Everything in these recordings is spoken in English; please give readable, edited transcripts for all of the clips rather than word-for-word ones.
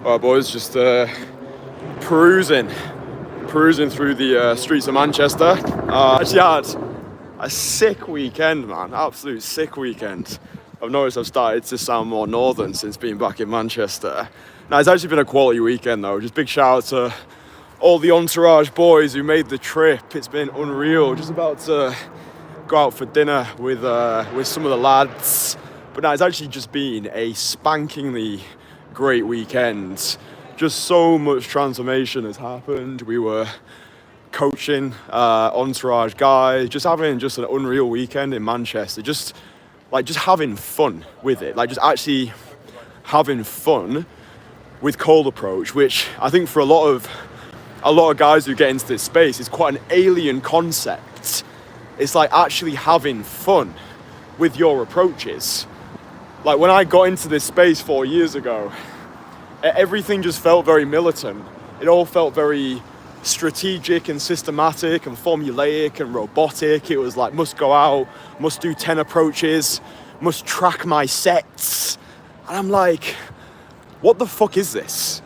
All right, boys, just perusing through the streets of Manchester. Actually had a sick weekend, man. Absolute sick weekend. I've noticed I've started to sound more northern since being back in Manchester. Now, it's actually been a quality weekend, though. Just big shout out to all the Entourage boys who made the trip. It's been unreal. Just about to go out for dinner with some of the lads. But now it's actually just been a spankingly great weekend. Just so much transformation has happened. We were coaching Entourage guys, just having just an unreal weekend in Manchester. Just having fun with it. Just actually having fun with cold approach, which I think for a lot of guys who get into this space is quite an alien concept. It's like actually having fun with your approaches. Like when I got into this space 4 years ago, everything just felt very militant. It all felt very strategic and systematic and formulaic and robotic. It was like, must go out, must do 10 approaches, must track my sets. And I'm like, what the fuck is this?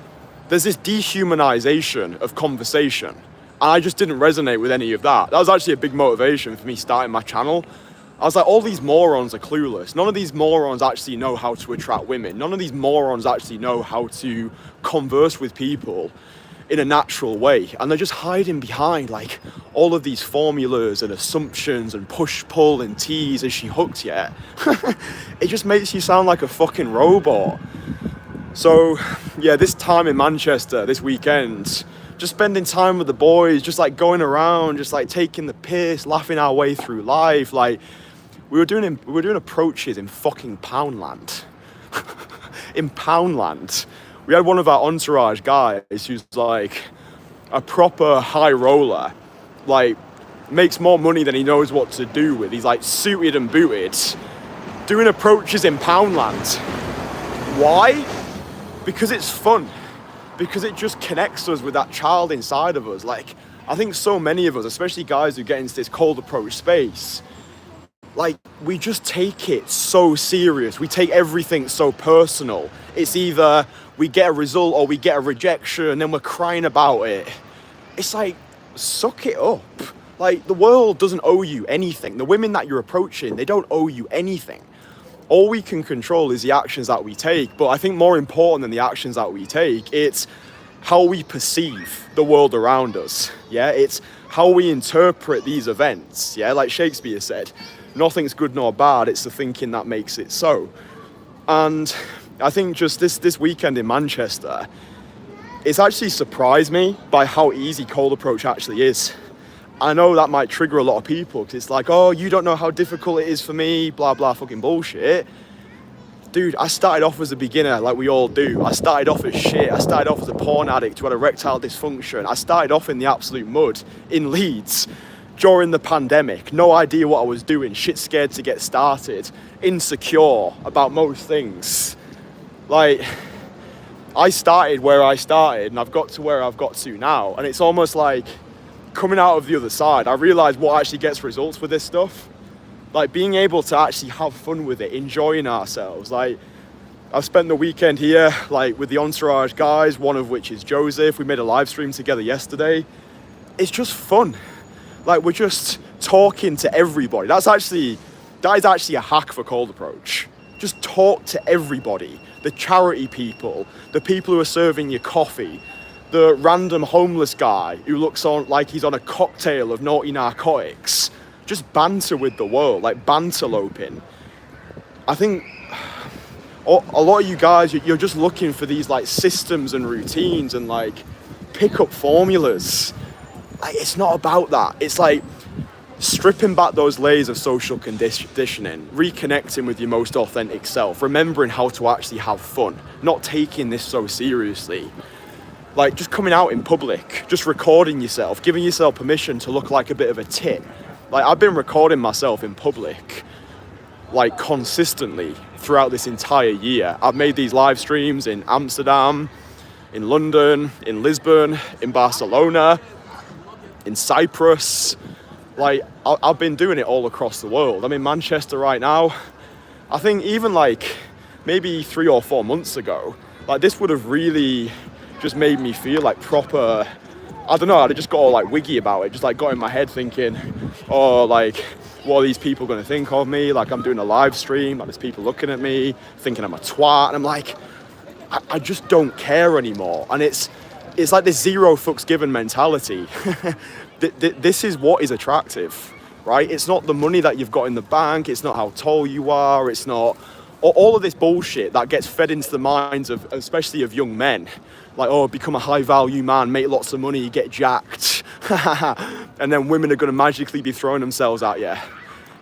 There's this dehumanization of conversation. And I just didn't resonate with any of that. That was actually a big motivation for me starting my channel. I was like, all these morons are clueless. None of these morons actually know how to attract women. None of these morons actually know how to converse with people in a natural way. And they're just hiding behind like all of these formulas and assumptions and push-pull and tease. Is she hooked yet? It just makes you sound like a fucking robot. So yeah, this time in Manchester, this weekend, just spending time with the boys, just like going around, just like taking the piss, laughing our way through life. Like we were doing approaches in fucking Poundland. In Poundland. We had one of our Entourage guys who's like a proper high roller, like makes more money than he knows what to do with. He's like suited and booted, doing approaches in Poundland. Why? Because it's fun. Because it just connects us with that child inside of us. Like, I think so many of us, especially guys who get into this cold approach space, like, we just take it so serious. We take everything so personal. It's either we get a result or we get a rejection and then we're crying about it. It's like, suck it up. Like, the world doesn't owe you anything. The women that you're approaching, they don't owe you anything. All we can control is the actions that we take. But I think more important than the actions that we take, it's how we perceive the world around us. Yeah, it's how we interpret these events. Yeah, like Shakespeare said, nothing's good nor bad, it's the thinking that makes it so. And I think just this weekend in Manchester, it's actually surprised me by how easy cold approach actually is. I know that might trigger a lot of people because it's like, oh, you don't know how difficult it is for me, blah, blah, fucking bullshit. Dude, I started off as a beginner like we all do. I started off as shit. I started off as a porn addict who had erectile dysfunction. I started off in the absolute mud in Leeds during the pandemic. No idea what I was doing. Shit scared to get started. Insecure about most things. Like, I started where I started and I've got to where I've got to now. And it's almost like coming out of the other side, I realized what actually gets results with this stuff. Like being able to actually have fun with it, enjoying ourselves. Like I've spent the weekend here, like with the Entourage guys, one of which is Joseph. We made a live stream together yesterday. It's just fun. Like we're just talking to everybody. That is actually a hack for cold approach. Just talk to everybody. The charity people, the people who are serving you coffee, the random homeless guy who looks on like he's on a cocktail of naughty narcotics. Just banter with the world, like banterloping. I think a lot of you guys, you're just looking for these like systems and routines and like pick up formulas. Like it's not about that. It's like stripping back those layers of social conditioning, reconnecting with your most authentic self, remembering how to actually have fun, not taking this so seriously. Like just coming out in public, just recording yourself, giving yourself permission to look like a bit of a tit. Like I've been recording myself in public, like consistently throughout this entire year. I've made these live streams in Amsterdam, in London, in Lisbon, in Barcelona, in Cyprus. Like I've been doing it all across the world. I'm in Manchester right now. I think even like maybe 3 or 4 months ago, Like this would have really just made me feel like proper, I don't know, I'd have just got all like wiggy about it, just like got in my head thinking, oh, like, what are these people going to think of me? Like I'm doing a live stream, like there's people looking at me, thinking I'm a twat, and I'm like, I just don't care anymore. And it's like this zero fucks given mentality. This is what is attractive, right? It's not the money that you've got in the bank, it's not how tall you are, it's not all of this bullshit that gets fed into the minds of, especially of young men. Like, oh, become a high value man, make lots of money, get jacked. And then women are going to magically be throwing themselves at you.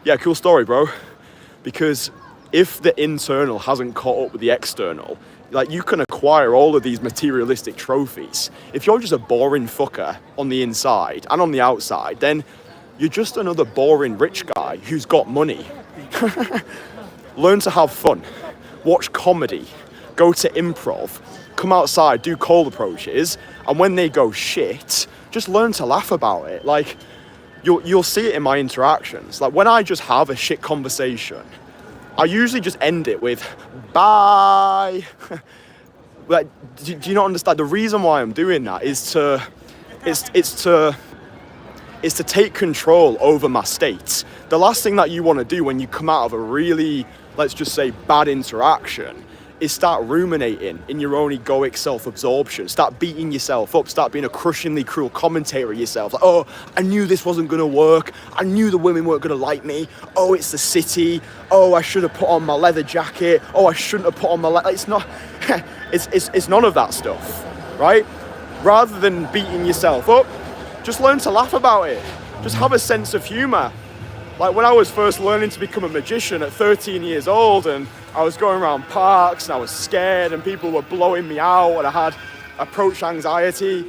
Yeah, cool story, bro. Because if the internal hasn't caught up with the external, like you can acquire all of these materialistic trophies. If you're just a boring fucker on the inside and on the outside, then you're just another boring rich guy who's got money. Learn to have fun, watch comedy, go to improv, come outside, do cold approaches, and when they go shit, just learn to laugh about it. Like, you'll see it in my interactions. Like, when I just have a shit conversation, I usually just end it with, bye. Like, do you not understand? The reason why I'm doing that is to take control over my state. The last thing that you want to do when you come out of a really, let's just say, bad interaction is start ruminating in your own egoic self-absorption, start beating yourself up, start being a crushingly cruel commentator of yourself. Like, oh, I knew this wasn't going to work. I knew the women weren't going to like me. Oh, it's the city. Oh, I should have put on my leather jacket. Oh, I shouldn't have put on my it's not, it's none of that stuff, right? Rather than beating yourself up, just learn to laugh about it. Just have a sense of humor. Like when I was first learning to become a magician at 13 years old, and I was going around parks and I was scared and people were blowing me out and I had approach anxiety.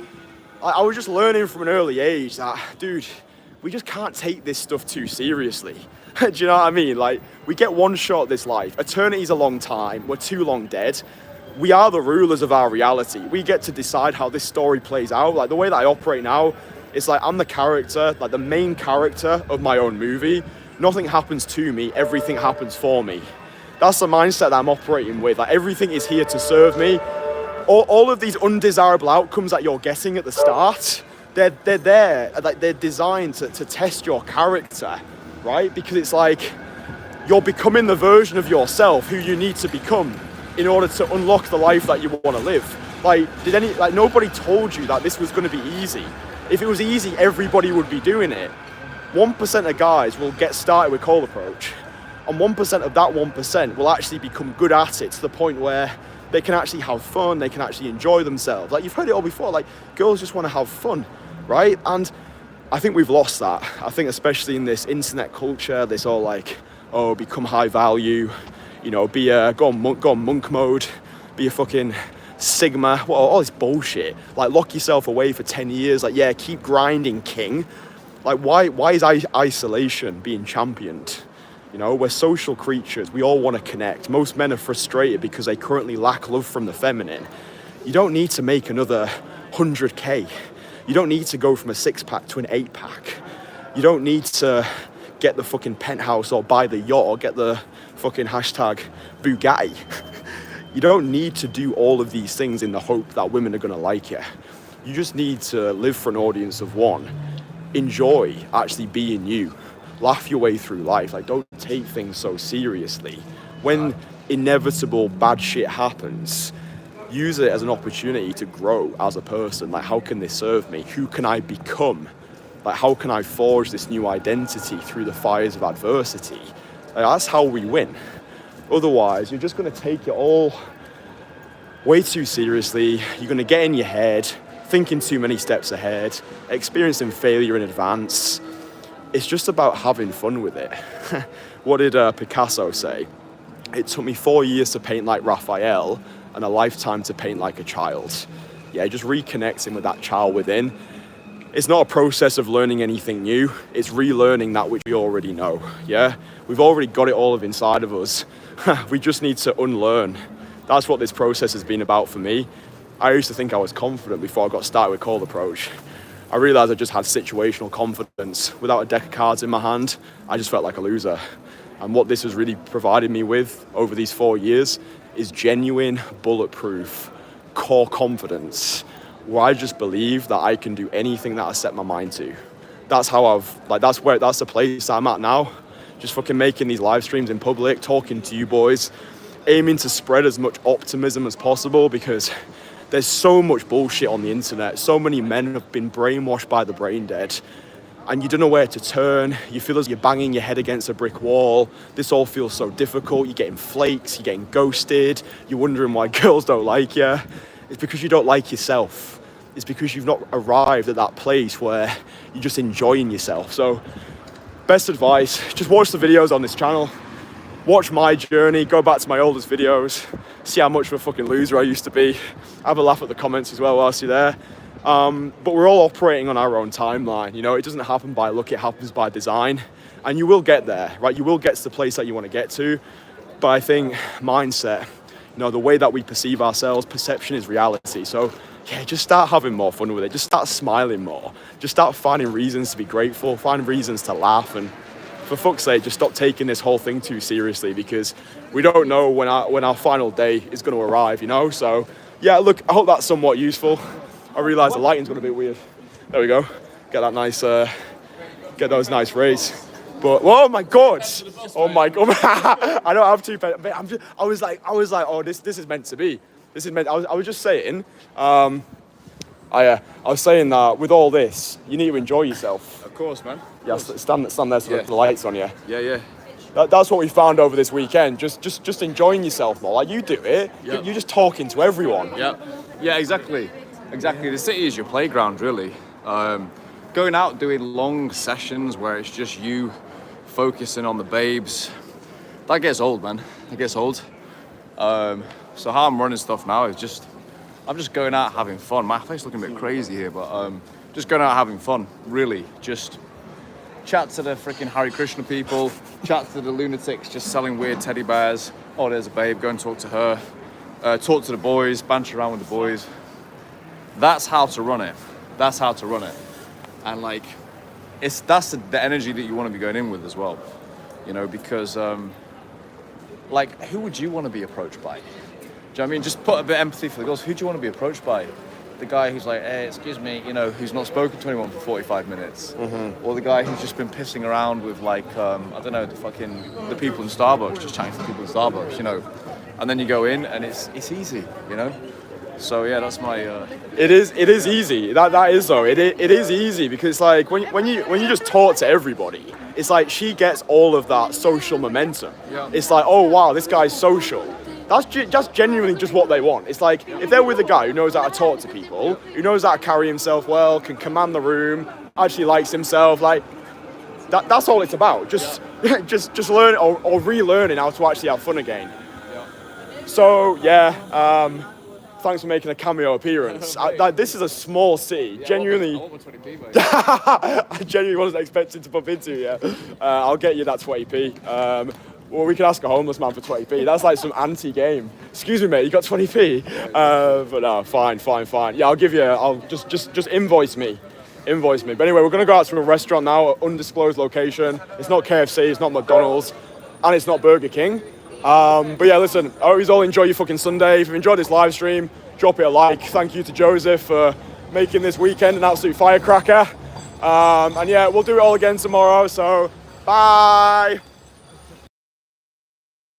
I was just learning from an early age that, dude, we just can't take this stuff too seriously. Do you know what I mean? Like, we get one shot at this life. Eternity's a long time. We're too long dead. We are the rulers of our reality. We get to decide how this story plays out. Like the way that I operate now, it's like I'm the character, like the main character of my own movie. Nothing happens to me, everything happens for me. That's the mindset that I'm operating with. Like everything is here to serve me. All of these undesirable outcomes that you're getting at the start, they're there, like they're designed to test your character, right? Because it's like you're becoming the version of yourself who you need to become in order to unlock the life that you want to live. Like, nobody told you that this was going to be easy. If it was easy, everybody would be doing it. 1% of guys will get started with cold approach, and 1% of that 1% will actually become good at it to the point where they can actually have fun, they can actually enjoy themselves. Like, you've heard it all before, like, girls just want to have fun, right? And I think we've lost that. I think especially in this internet culture, this all like, oh, become high value, you know, go on monk mode, be a fucking Sigma, all this bullshit. Like, lock yourself away for 10 years. Like, yeah, keep grinding, king. Like, why is isolation being championed? You know, we're social creatures. We all want to connect. Most men are frustrated because they currently lack love from the feminine. You don't need to make another 100K. You don't need to go from a 6-pack to an 8-pack. You don't need to get the fucking penthouse or buy the yacht or get the fucking hashtag Bugatti. You don't need to do all of these things in the hope that women are going to like you. You just need to live for an audience of one. Enjoy actually being you. Laugh your way through life. Like, don't take things so seriously. When inevitable bad shit happens, use it as an opportunity to grow as a person. Like, how can this serve me? Who can I become? Like, how can I forge this new identity through the fires of adversity? Like, that's how we win. Otherwise, you're just going to take it all way too seriously. You're going to get in your head, thinking too many steps ahead, experiencing failure in advance. It's just about having fun with it. What did Picasso say? It took me 4 years to paint like Raphael and a lifetime to paint like a child. Yeah, just reconnecting with that child within. It's not a process of learning anything new. It's relearning that which we already know, yeah? We've already got it all inside of us. We just need to unlearn. That's what this process has been about for me. I used to think I was confident before I got started with cold approach. I realized I just had situational confidence. Without a deck of cards in my hand, I just felt like a loser. And what this has really provided me with over these 4 years is genuine, bulletproof, core confidence, where I just believe that I can do anything that I set my mind to. That's how that's the place I'm at now. Just fucking making these live streams in public, talking to you boys, aiming to spread as much optimism as possible, because there's so much bullshit on the internet. So many men have been brainwashed by the brain dead, and you don't know where to turn. You feel as you're banging your head against a brick wall. This all feels so difficult. You're getting flakes, you're getting ghosted. You're wondering why girls don't like you. It's because you don't like yourself. It's because you've not arrived at that place where you're just enjoying yourself. So, best advice, just watch the videos on this channel. Watch my journey, go back to my oldest videos, see how much of a fucking loser I used to be. Have a laugh at the comments as well whilst you're there. But we're all operating on our own timeline. You know, it doesn't happen by luck, it happens by design. And you will get there, right? You will get to the place that you want to get to. But I think mindset, you know, the way that we perceive ourselves, perception is reality. So yeah, just start having more fun with it. Just start smiling more. Just start finding reasons to be grateful, find reasons to laugh, and for fuck's sake, just stop taking this whole thing too seriously, because we don't know when our final day is going to arrive, you know? So yeah, look, I hope that's somewhat useful. I realise the lighting's got a bit weird. There we go. Get that nice, get those nice rays. But oh my god, I don't have two pens. I was like, oh, this is meant to be. This is meant. I was just saying. I was saying that with all this, you need to enjoy yourself. Of course, man. Yeah, stand there so the light's on you. Yeah. That's what we found over this weekend. Just enjoying yourself more. Like you do it. Yep. You're just talking to everyone. Yeah, exactly. The city is your playground, really. Going out doing long sessions where it's just you focusing on the babes, that gets old, man. It gets old. So how I'm running stuff now is I'm just going out having fun. My face looking a bit crazy here, but just going out having fun, really. Just chat to the freaking Hare Krishna people, chat to the lunatics just selling weird teddy bears. Oh, there's a babe, go and talk to her. Talk to the boys, banter around with the boys. That's how to run it. And like, that's the energy that you want to be going in with as well. You know, because like, who would you want to be approached by? Do you know what I mean? Just put a bit of empathy for the girls. Who do you want to be approached by? The guy who's like, hey, excuse me, you know, who's not spoken to anyone for 45 minutes. Mm-hmm. Or the guy who's just been pissing around with like, I don't know, the people in Starbucks, just chatting to the people in Starbucks, you know. And then you go in and it's easy, you know. So yeah, that's my. It is easy. That is though. It is easy because like when you just talk to everybody, it's like she gets all of that social momentum. Yeah. It's like, oh wow, this guy's social. That's genuinely just what they want. It's like if they're with a guy who knows how to talk to people, who knows how to carry himself well, can command the room, actually likes himself, like that's all it's about. Just learn or relearning how to actually have fun again. Yeah. So yeah. Thanks for making a cameo appearance. This is a small city. Yeah, genuinely, I genuinely wasn't expecting to bump into you. I'll get you that 20p. Well, we could ask a homeless man for 20p. That's like some anti-game. Excuse me, mate, you got 20p? But no, fine. Yeah, I'll give you. I'll just invoice me. But anyway, we're gonna go out to a restaurant now, an undisclosed location. It's not KFC, it's not McDonald's, and it's not Burger King. But yeah, listen, I hope you all enjoy your fucking Sunday. If you've enjoyed this live stream, drop it a like. Thank you to Joseph for making this weekend an absolute firecracker. And yeah, we'll do it all again tomorrow, so bye.